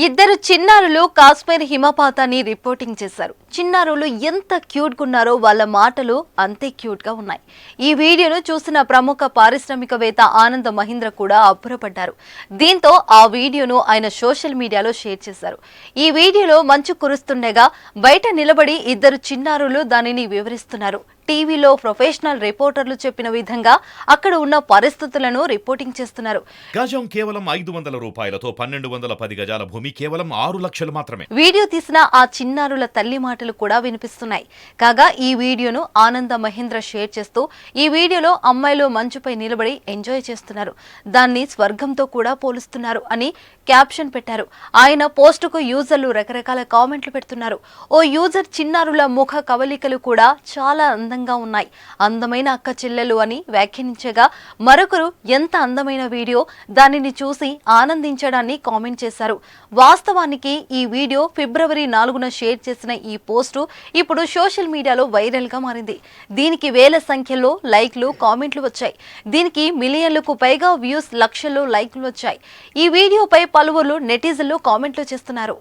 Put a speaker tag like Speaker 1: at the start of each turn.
Speaker 1: ఇద్దరు చిన్నారులు కాశ్మీర్ హిమపాతాన్ని రిపోర్టింగ్ చేశారు. చిన్నారులు ఎంత క్యూట్ గా ఉన్నారో వాళ్ళ మాటలు అంతే క్యూట్ గా ఉన్నాయి. ఈ వీడియోను చూసిన ప్రముఖ పారిశ్రామికవేత్త ఆనంద్ మహీంద్ర కూడా అబ్బురపడ్డారు. దీంతో ఆ వీడియోను ఆయన సోషల్ మీడియాలో షేర్ చేశారు. ఈ వీడియోలో మంచు కురుస్తుండగా బయట నిలబడి ఇద్దరు చిన్నారులు దానిని వివరిస్తున్నారు. టీవీలో ప్రొఫెషనల్ రిపోర్టర్లు చెప్పిన విధంగా అక్కడ ఉన్న పరిస్థితులను రిపోర్టింగ్ చేస్తున్నారు.
Speaker 2: గజం కేవలం 500 రూపాయలతో 1210 గజాల భూమి కేవలం 6 లక్షలు మాత్రమే.
Speaker 1: వీడియో తీసిన ఆ చిన్నారుల తల్లి మాటలు కూడా వినిపిస్తున్నాయి. కాగా ఈ వీడియోను ఆనంద మహీంద్ర షేర్ చేస్తూ ఈ వీడియోలో అమ్మాయిలు మంచుపై నిలబడి ఎంజాయ్ చేస్తున్నారు, దాన్ని స్వర్గంతో కూడా పోలుస్తున్నారు అని క్యాప్షన్ పెట్టారు. ఆయన పోస్టుకు యూజర్లు రకరకాల కామెంట్లు పెడుతున్నారు. ఓ యూజర్ చిన్నారుల ముఖ కవలికలు కూడా చాలా అందంగా ఉన్నాయి, అందమైన అక్క చెల్లెలు అని వ్యాఖ్యానించగా మరొకరు ఎంత అందమైన వీడియో, దానిని చూసి ఆనందించడాన్ని కామెంట్ చేశారు. వాస్తవానికి ఈ వీడియో ఫిబ్రవరి 4న షేర్ చేసిన ఈ పోస్టు ఇప్పుడు సోషల్ మీడియాలో వైరల్ గా మారింది. దీనికి వేల సంఖ్యలో లైక్లు కామెంట్లు వచ్చాయి. దీనికి మిలియన్లకు పైగా వ్యూస్, లక్షల్లో లైక్లు వచ్చాయి. ఈ వీడియోపై పలువురు నెటిజన్లు కామెంట్లు చేస్తున్నారు.